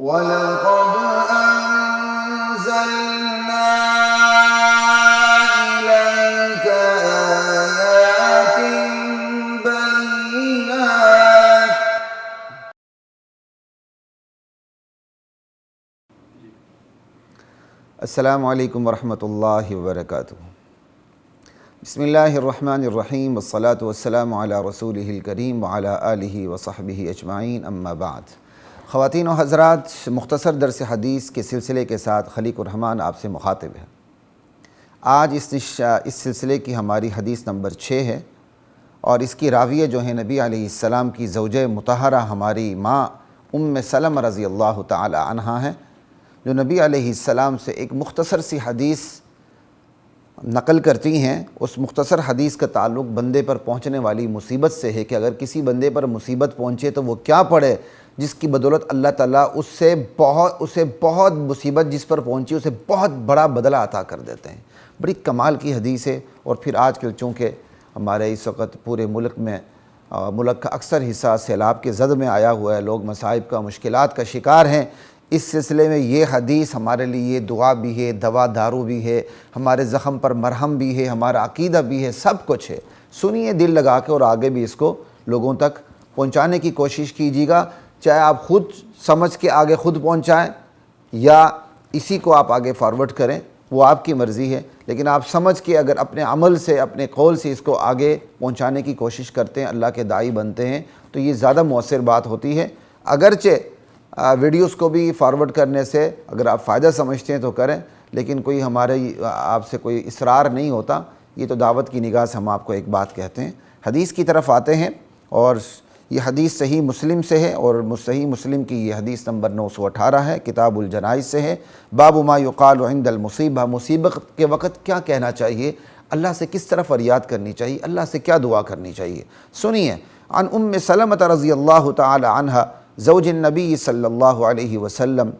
وَلَقَدْ أَنزَلْنَا إِلَيْكَ آيَاتٍ بَيِّنَاتٍ. السلام علیکم ورحمۃ اللہ وبرکاتہ. بسم اللہ الرحمن الرحیم والصلاة والسلام علی رسولہ الکریم وعلی آلہ وصحبہ اجمعین، اما بعد. خواتین و حضرات، مختصر درس حدیث کے سلسلے کے ساتھ خلیق الرحمن آپ سے مخاطب ہے. آج اس سلسلے کی ہماری حدیث نمبر 6 ہے، اور اس کی راویہ جو ہیں نبی علیہ السلام کی زوجہ مطہرہ ہماری ماں سلمہ رضی اللہ تعالی عنہا ہیں، جو نبی علیہ السلام سے ایک مختصر سی حدیث نقل کرتی ہیں. اس مختصر حدیث کا تعلق بندے پر پہنچنے والی مصیبت سے ہے کہ اگر کسی بندے پر مصیبت پہنچے تو وہ کیا پڑھے، جس کی بدولت اللہ تعالیٰ اسے بہت مصیبت جس پر پہنچی اسے بہت بڑا بدلہ عطا کر دیتے ہیں. بڑی کمال کی حدیث ہے. اور پھر آج کل چونکہ ہمارے اس وقت پورے ملک کا اکثر حصہ سیلاب کے زد میں آیا ہوا ہے، لوگ مصائب کا مشکلات کا شکار ہیں. اس سلسلے میں یہ حدیث ہمارے لیے دعا بھی ہے، دوا دارو بھی ہے، ہمارے زخم پر مرہم بھی ہے، ہمارا عقیدہ بھی ہے، سب کچھ ہے. سنیے دل لگا کے، اور آگے بھی اس کو لوگوں تک پہنچانے کی کوشش کیجیے گا. چاہے آپ خود سمجھ کے آگے خود پہنچائیں یا اسی کو آپ آگے فارورڈ کریں، وہ آپ کی مرضی ہے. لیکن آپ سمجھ کے اگر اپنے عمل سے، اپنے قول سے اس کو آگے پہنچانے کی کوشش کرتے ہیں، اللہ کے داعی بنتے ہیں، تو یہ زیادہ مؤثر بات ہوتی ہے. اگرچہ ویڈیوز کو بھی فارورڈ کرنے سے اگر آپ فائدہ سمجھتے ہیں تو کریں، لیکن کوئی ہمارے آپ سے کوئی اصرار نہیں ہوتا. یہ تو دعوت کی نگاہ سے ہم آپ کو ایک بات کہتے ہیں. حدیث کی طرف آتے ہیں، اور یہ حدیث صحیح مسلم سے ہے، اور صحیح مسلم کی یہ حدیث نمبر 918 ہے، کتاب الجنائز سے ہے. باب ما یقال عند المصیبہ، مصیبت کے وقت کیا کہنا چاہیے، اللہ سے کس طرح فریاد کرنی چاہیے، اللہ سے کیا دعا کرنی چاہیے. سنیے. عن سلمہ رضی اللہ تعالی عنہ زوج النبی صلی اللہ علیہ وسلم،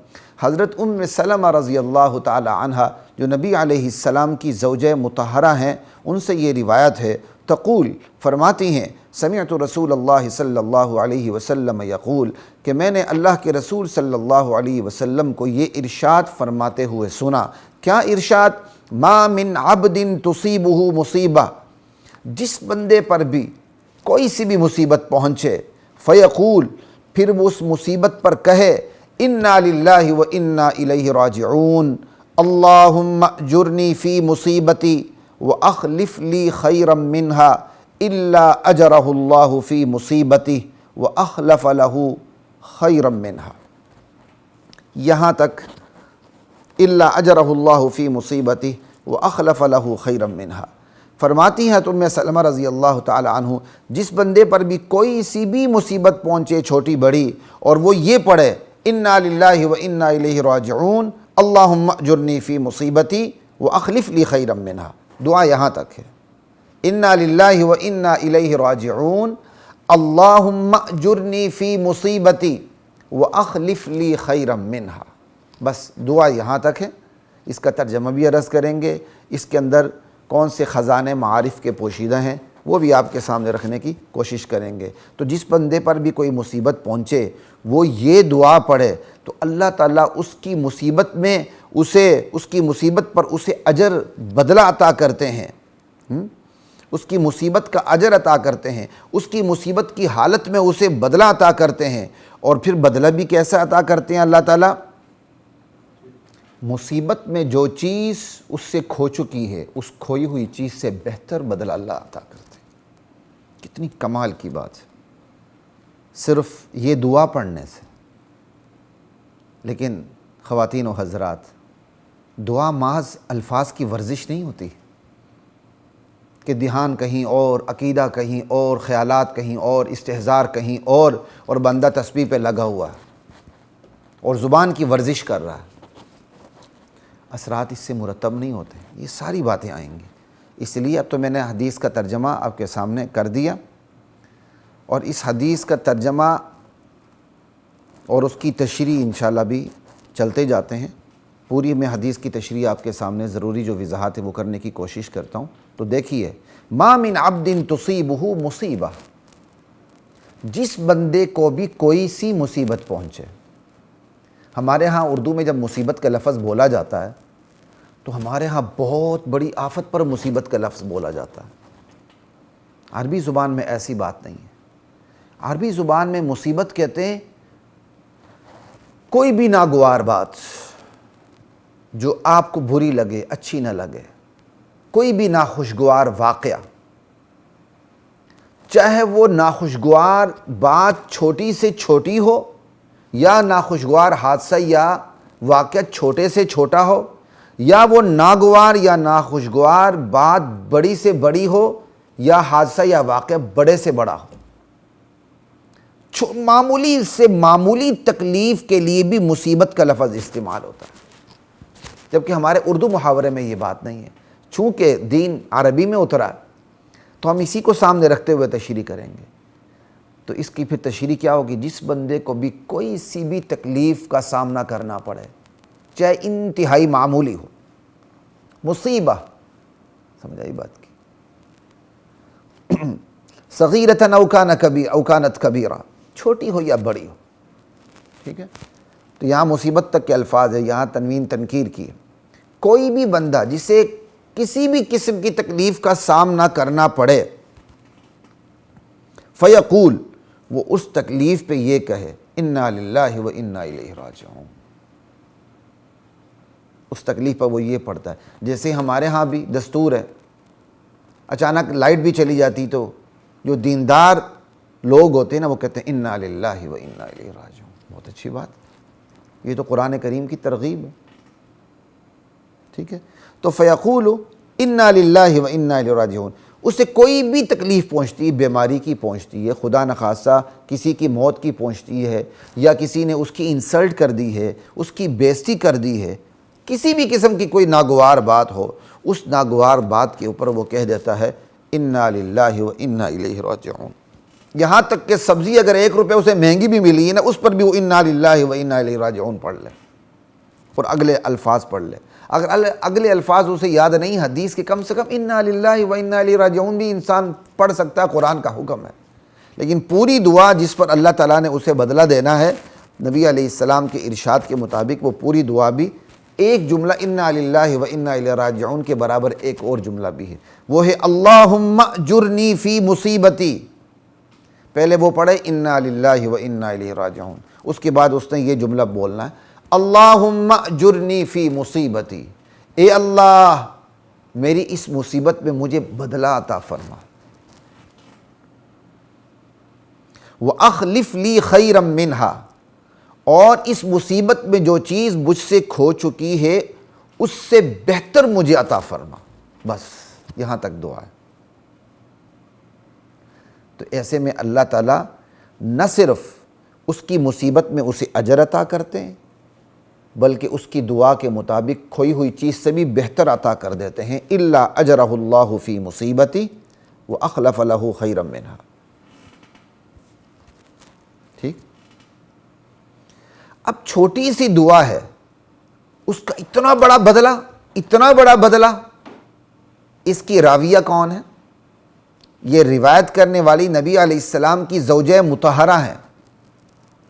حضرت سلمہ رضی اللہ تعالی عنہ جو نبی علیہ السلام کی زوجہ مطہرہ ہیں، ان سے یہ روایت ہے. تقول، فرماتی ہیں، سمعت رسول اللہ صلی اللہ علیہ وسلم یقول، کہ میں نے اللہ کے رسول صلی اللہ علیہ وسلم کو یہ ارشاد فرماتے ہوئے سنا. کیا ارشاد؟ ما من عبد تصیبہ مصیبہ، جس بندے پر بھی کوئی سی بھی مصیبت پہنچے، فیقول، پھر وہ اس مصیبت پر کہے، انا للہ و انا الیہ راجعون، اللہم اجرنی فی مصیبتی واخلف لی خیرا منہا الا اجرہ اللہ فی مصیبتی واخلف لہ خیرا منہا. یہاں تک الا اجرہ اللہ فی مصیبتی واخلف لہ خیرا منہا. فرماتی ہیں تو سلمہ رضی اللہ تعالی عنہ، جس بندے پر بھی کوئی سی بھی مصیبت پہنچے، چھوٹی بڑی، اور وہ یہ پڑھے، انا للہ و انا الیہ راجعون، اللہم اجرنی فی مصیبتی واخلف لی خیرا منہا. دعا یہاں تک ہے. انا للہ و انا الیہ راجعون، اللہم اجرنی فی مصیبتی واخلف لی خیرا منہا. بس دعا یہاں تک ہے. اس کا ترجمہ بھی عرض کریں گے، اس کے اندر کون سے خزانے معارف کے پوشیدہ ہیں وہ بھی آپ کے سامنے رکھنے کی کوشش کریں گے. تو جس بندے پر بھی کوئی مصیبت پہنچے، وہ یہ دعا پڑھے تو اللہ تعالیٰ اس کی مصیبت میں اس کی مصیبت پر اسے اجر بدلہ عطا کرتے ہیں. اس کی مصیبت کا اجر عطا کرتے ہیں، اس کی مصیبت کی حالت میں اسے بدلہ عطا کرتے ہیں. اور پھر بدلہ بھی کیسا عطا کرتے ہیں اللہ تعالیٰ؟ مصیبت میں جو چیز اس سے کھو چکی ہے، اس کھوئی ہوئی چیز سے بہتر بدلہ اللہ عطا کرتے ہیں. کتنی کمال کی بات ہے صرف یہ دعا پڑھنے سے. لیکن خواتین و حضرات، دعا محض الفاظ کی ورزش نہیں ہوتی کہ دھیان کہیں اور، عقیدہ کہیں اور، خیالات کہیں اور، استحضار کہیں اور بندہ تسبیح پہ لگا ہوا ہے اور زبان کی ورزش کر رہا ہے. اثرات اس سے مرتب نہیں ہوتے. یہ ساری باتیں آئیں گی. اس لیے اب تو میں نے حدیث کا ترجمہ آپ کے سامنے کر دیا، اور اس حدیث کا ترجمہ اور اس کی تشریح انشاءاللہ بھی چلتے جاتے ہیں. پوری میں حدیث کی تشریح آپ کے سامنے ضروری جو وضاحت ہے وہ کرنے کی کوشش کرتا ہوں. تو دیکھیے، ما من عبد تصیبہ مصیبہ، جس بندے کو بھی کوئی سی مصیبت پہنچے، ہمارے ہاں اردو میں جب مصیبت کا لفظ بولا جاتا ہے تو ہمارے ہاں بہت بڑی آفت پر مصیبت کا لفظ بولا جاتا ہے۔ عربی زبان میں ایسی بات نہیں ہے۔ عربی زبان میں مصیبت کہتے ہیں کوئی بھی ناگوار بات جو آپ کو بری لگے، اچھی نہ لگے، کوئی بھی ناخوشگوار واقعہ، چاہے وہ ناخوشگوار بات چھوٹی سے چھوٹی ہو یا ناخوشگوار حادثہ یا واقعہ چھوٹے سے چھوٹا ہو، یا وہ ناگوار یا ناخوشگوار بات بڑی سے بڑی ہو یا حادثہ یا واقعہ بڑے سے بڑا ہو، معمولی سے معمولی تکلیف کے لیے بھی مصیبت کا لفظ استعمال ہوتا ہے، جبکہ ہمارے اردو محاورے میں یہ بات نہیں ہے۔ چونکہ دین عربی میں اترا تو ہم اسی کو سامنے رکھتے ہوئے تشریح کریں گے۔ تو اس کی پھر تشریح کیا ہوگی؟ جس بندے کو بھی کوئی سی بھی تکلیف کا سامنا کرنا پڑے، چاہے انتہائی معمولی ہو، مصیبہ، سمجھ آئی بات کی، صغیرۃ او کانت کبیرہ، چھوٹی ہو یا بڑی ہو، ٹھیک ہے؟ تو یہاں مصیبت تک کے الفاظ ہے، یہاں تنوین تنکیر کی ہے۔ کوئی بھی بندہ جسے کسی بھی قسم کی تکلیف کا سامنا کرنا پڑے، فیقول، وہ اس تکلیف پہ یہ کہے انا للہ و انا الیہ راجعون، اس تکلیف پر وہ یہ پڑھتا ہے۔ جیسے ہمارے ہاں بھی دستور ہے، اچانک لائٹ بھی چلی جاتی تو جو دیندار لوگ ہوتے ہیں نا وہ کہتے ہیں انا للہ و انا الیہ راجعون۔ بہت اچھی بات، یہ تو قرآن کریم کی ترغیب ہے، ٹھیک ہے؟ تو فیقول انا للہ و انا الیہ راجعون، اسے کوئی بھی تکلیف پہنچتی ہے، بیماری کی پہنچتی ہے، خدا نخواستہ کسی کی موت کی پہنچتی ہے، یا کسی نے اس کی انسلٹ کر دی ہے، اس کی بےزتی کر دی ہے، کسی بھی قسم کی کوئی ناگوار بات ہو، اس ناگوار بات کے اوپر وہ کہہ دیتا ہے انا للہ و انا الیہ راجعون۔ یہاں تک کہ سبزی اگر 1 روپے اسے مہنگی بھی ملی ہے نا، اس پر بھی وہ انا للہ و انا الیہ راجعون پڑھ لے اور اگلے الفاظ پڑھ لے۔ اگر اگلے الفاظ اسے یاد نہیں حدیث کے، کم سے کم انا للہ و انا الیہ راجعون بھی انسان پڑھ سکتا ہے، قرآن کا حکم ہے۔ لیکن پوری دعا جس پر اللہ تعالیٰ نے اسے بدلہ دینا ہے، نبی علیہ السلام کے ارشاد کے مطابق وہ پوری دعا بھی ایک جملہ انا للہ و انا الیہ راجعون کے برابر ایک اور جملہ بھی ہے، وہ ہے اللہم اجرنی فی مصیبتی۔ پہلے وہ پڑھے انا للہ و انا الیہ راجعون، اس کے بعد اس نے یہ جملہ بولنا ہے اللہم اجرنی فی مصیبتی، اے اللہ میری اس مصیبت میں مجھے بدلہ عطا فرما، وَأَخْلِفْ لِي خَيْرًا مِّنْهَا، اور اس مصیبت میں جو چیز مجھ سے کھو چکی ہے اس سے بہتر مجھے عطا فرما۔ بس یہاں تک دعا ہے۔ تو ایسے میں اللہ تعالیٰ نہ صرف اس کی مصیبت میں اسے اجر عطا کرتے ہیں بلکہ اس کی دعا کے مطابق کھوئی ہوئی چیز سے بھی بہتر عطا کر دیتے ہیں۔ الا اجرہ اللہ فی مصیبتی واخلف لہ خیرا منہا۔ ٹھیک؟ اب چھوٹی سی دعا ہے، اس کا اتنا بڑا بدلہ، اتنا بڑا بدلہ۔ اس کی راویہ کون ہے؟ یہ روایت کرنے والی نبی علیہ السلام کی زوجہ مطہرہ ہیں،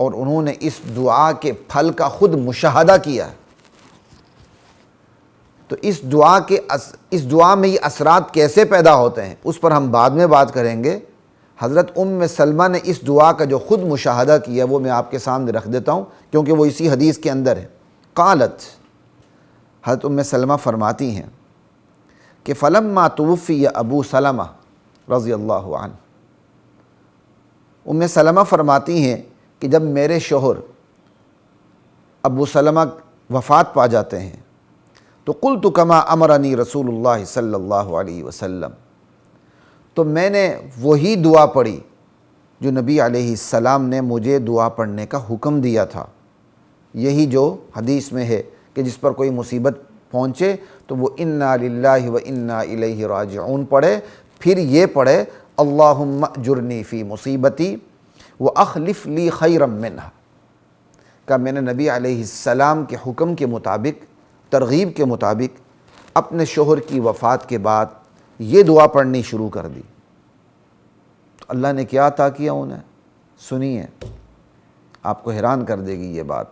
اور انہوں نے اس دعا کے پھل کا خود مشاہدہ کیا ہے۔ تو اس دعا میں یہ اثرات کیسے پیدا ہوتے ہیں اس پر ہم بعد میں بات کریں گے۔ حضرت سلمہ نے اس دعا کا جو خود مشاہدہ کیا وہ میں آپ کے سامنے رکھ دیتا ہوں کیونکہ وہ اسی حدیث کے اندر ہے۔ قالت، حضرت سلمہ فرماتی ہیں کہ فلما توفی ابو سلمہ رضی اللہ عنہ، سلمہ فرماتی ہیں کہ جب میرے شوہر ابو سلمہ وفات پا جاتے ہیں تو قلت کما امرنی رسول اللہ صلی اللہ علیہ وسلم، تو میں نے وہی دعا پڑھی جو نبی علیہ السلام نے مجھے دعا پڑھنے کا حکم دیا تھا۔ یہی جو حدیث میں ہے کہ جس پر کوئی مصیبت پہنچے تو وہ انا للہ و انا الیہ راجعون پڑھے، پھر یہ پڑھے اللہم اجرنی فی مصیبتی وَأَخْلِفْ لِي خَيْرًا مِّنْهَا۔ کہ میں نے نبی علیہ السلام کے حکم کے مطابق، ترغیب کے مطابق اپنے شوہر کی وفات کے بعد یہ دعا پڑھنی شروع کر دی۔ تو اللہ نے کیا عطا کیا انہیں؟ سنیے، آپ کو حیران کر دے گی یہ بات۔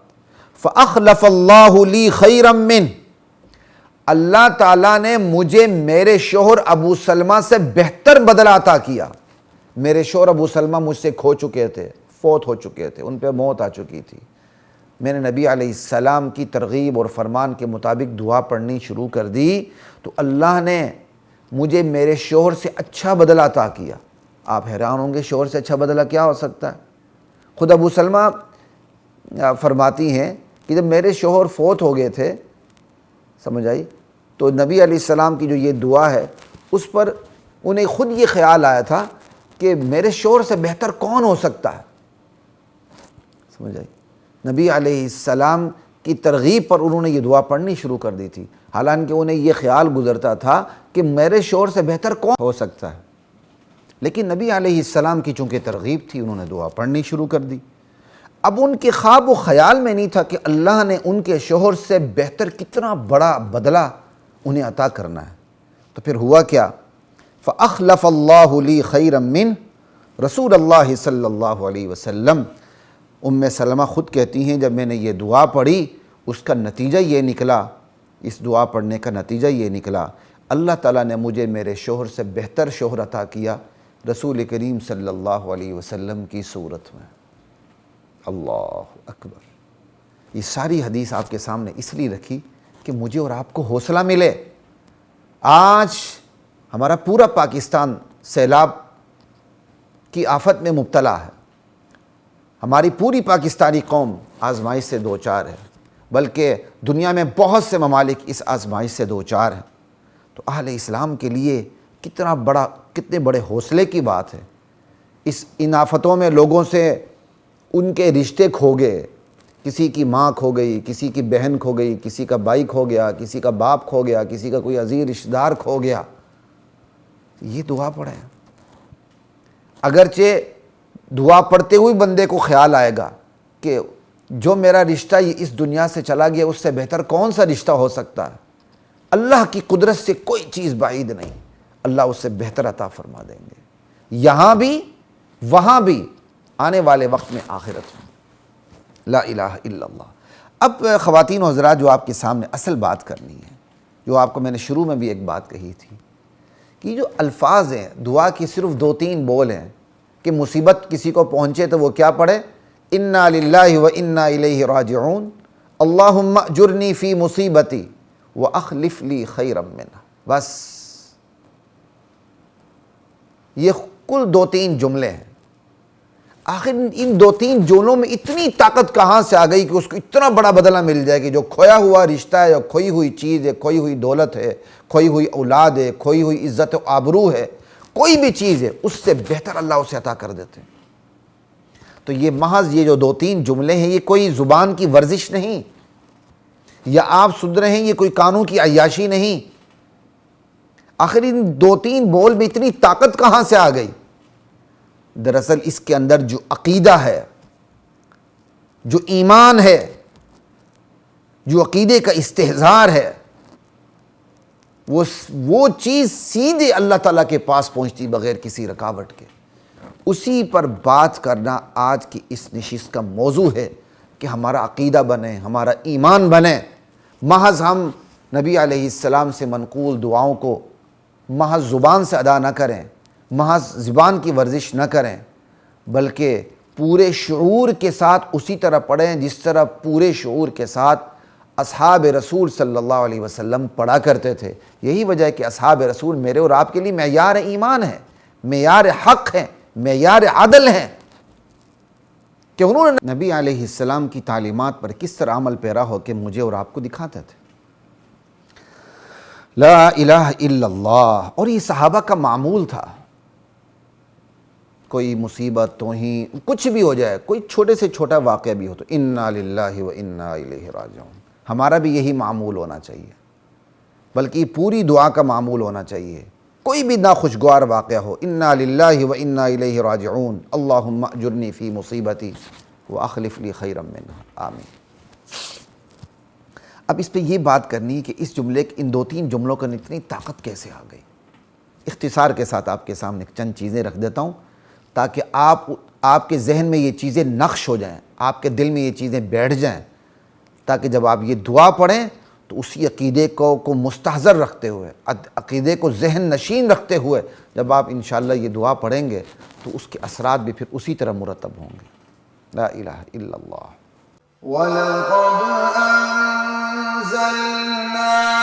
فَأَخْلَفَ اللَّهُ لِي خَيْرًا مِّنْهُ، اللہ تعالیٰ نے مجھے میرے شوہر ابو سلمہ سے بہتر بدلہ عطا کیا۔ میرے شوہر ابو سلمہ مجھ سے کھو چکے تھے، فوت ہو چکے تھے، ان پہ موت آ چکی تھی۔ میں نے نبی علیہ السلام کی ترغیب اور فرمان کے مطابق دعا پڑھنی شروع کر دی تو اللہ نے مجھے میرے شوہر سے اچھا بدلہ عطا کیا۔ آپ حیران ہوں گے شوہر سے اچھا بدلہ کیا ہو سکتا ہے؟ خود ابو سلمہ فرماتی ہیں کہ جب میرے شوہر فوت ہو گئے تھے، سمجھ آئی، تو نبی علیہ السلام کی جو یہ دعا ہے اس پر انہیں خود یہ خیال آیا تھا کہ میرے شوہر سے بہتر کون ہو سکتا ہے، سمجھ آئی۔ نبی علیہ السلام کی ترغیب پر انہوں نے یہ دعا پڑھنی شروع کر دی تھی، حالانکہ انہیں یہ خیال گزرتا تھا کہ میرے شوہر سے بہتر کون ہو سکتا ہے، لیکن نبی علیہ السلام کی چونکہ ترغیب تھی انہوں نے دعا پڑھنی شروع کر دی۔ اب ان کے خواب و خیال میں نہیں تھا کہ اللہ نے ان کے شوہر سے بہتر کتنا بڑا بدلہ انہیں عطا کرنا ہے۔ تو پھر ہوا کیا؟ فَأَخْلَفَ اللَّهُ لِي خَيْرًا مِّنْهُ، رسول اللہ صلی اللہ علیہ وسلم، سلمہ خود کہتی ہیں جب میں نے یہ دعا پڑھی اس کا نتیجہ یہ نکلا، اس دعا پڑھنے کا نتیجہ یہ نکلا، اللہ تعالیٰ نے مجھے میرے شوہر سے بہتر شوہر عطا کیا رسول کریم صلی اللہ علیہ وسلم کی صورت میں۔ اللہ اکبر۔ یہ ساری حدیث آپ کے سامنے اس لیے رکھی کہ مجھے اور آپ کو حوصلہ ملے۔ آج ہمارا پورا پاکستان سیلاب کی آفت میں مبتلا ہے، ہماری پوری پاکستانی قوم آزمائش سے دوچار ہے، بلکہ دنیا میں بہت سے ممالک اس آزمائش سے دوچار ہیں۔ تو اہل اسلام کے لیے کتنے بڑے حوصلے کی بات ہے۔ ان آفتوں میں لوگوں سے ان کے رشتے کھو گئے، کسی کی ماں کھو گئی، کسی کی بہن کھو گئی، کسی کا بھائی کھو گیا، کسی کا باپ کھو گیا، کسی کا کوئی عزیز رشتہ دار کھو گیا۔ یہ دعا پڑھیں، اگرچہ دعا پڑھتے ہوئے بندے کو خیال آئے گا کہ جو میرا رشتہ یہ اس دنیا سے چلا گیا اس سے بہتر کون سا رشتہ ہو سکتا ہے۔ اللہ کی قدرت سے کوئی چیز بعید نہیں، اللہ اس سے بہتر عطا فرما دیں گے، یہاں بھی وہاں بھی، آنے والے وقت میں آخرت میں۔ لا الہ الا اللہ۔ اب خواتین و حضرات، جو آپ کے سامنے اصل بات کرنی ہے، جو آپ کو میں نے شروع میں بھی ایک بات کہی تھی کہ جو الفاظ ہیں دعا کی صرف 2-3 بول ہیں کہ مصیبت کسی کو پہنچے تو وہ کیا پڑھے؟ انا للہ و انا الیہ راجعون، اللہم اجرنی فی مصیبتی واخلف لی خیرا منہا۔ بس یہ کل 2-3 جملے ہیں۔ آخر ان 2-3 جملوں میں اتنی طاقت کہاں سے آ گئی کہ اس کو اتنا بڑا بدلہ مل جائے کہ جو کھویا ہوا رشتہ ہے، یا کھوئی ہوئی چیز ہے، کھوئی ہوئی دولت ہے، کھوئی ہوئی اولاد ہے، کھوئی ہوئی عزت و آبرو ہے، کوئی بھی چیز ہے، اس سے بہتر اللہ اسے عطا کر دیتے ہیں۔ تو یہ محض یہ جو 2-3 جملے ہیں یہ کوئی زبان کی ورزش نہیں، یا آپ سن رہے ہیں یہ کوئی کانوں کی عیاشی نہیں۔ آخر ان 2-3 بول میں اتنی طاقت کہاں سے آ گئی؟ دراصل اس کے اندر جو عقیدہ ہے، جو ایمان ہے، جو عقیدے کا استحضار ہے، وہ چیز سیدھے اللہ تعالیٰ کے پاس پہنچتی بغیر کسی رکاوٹ کے۔ اسی پر بات کرنا آج کی اس نشست کا موضوع ہے کہ ہمارا عقیدہ بنے، ہمارا ایمان بنے۔ محض ہم نبی علیہ السلام سے منقول دعاؤں کو محض زبان سے ادا نہ کریں، محض زبان کی ورزش نہ کریں، بلکہ پورے شعور کے ساتھ اسی طرح پڑھیں جس طرح پورے شعور کے ساتھ اصحاب رسول صلی اللہ علیہ وسلم پڑھا کرتے تھے۔ یہی وجہ ہے کہ اصحاب رسول میرے اور آپ کے لیے معیار ایمان ہے، معیار حق ہے، معیار عدل ہے، کہ انہوں نے نبی علیہ السلام کی تعلیمات پر کس طرح عمل پیرا ہو کے مجھے اور آپ کو دکھاتے تھے۔ لا الہ الا اللہ۔ اور یہ صحابہ کا معمول تھا، کوئی مصیبت توہین کچھ بھی ہو جائے، کوئی چھوٹے سے چھوٹا واقعہ بھی ہو تو انا للہ و انا الیہ راجعون۔ ہمارا بھی یہی معمول ہونا چاہیے، بلکہ پوری دعا کا معمول ہونا چاہیے۔ کوئی بھی ناخوشگوار واقعہ ہو، انا للہ و انا الیہ راجعون، اللہم اجرنی فی مصیبتی واخلف لی خیرا منہا، آمین۔ اب اس پہ یہ بات کرنی ہے کہ اس جملے ان 2-3 جملوں کا اتنی طاقت کیسے آ گئی۔ اختصار کے ساتھ آپ کے سامنے چند چیزیں رکھ دیتا ہوں تاکہ آپ کے ذہن میں یہ چیزیں نقش ہو جائیں، آپ کے دل میں یہ چیزیں بیٹھ جائیں، تاکہ جب آپ یہ دعا پڑھیں تو اسی عقیدے کو مستحضر رکھتے ہوئے، عقیدے کو ذہن نشین رکھتے ہوئے جب آپ انشاءاللہ یہ دعا پڑھیں گے تو اس کے اثرات بھی پھر اسی طرح مرتب ہوں گے۔ لا الہ الا اللہ۔ وَلَقَدْ أَنزَلْنَا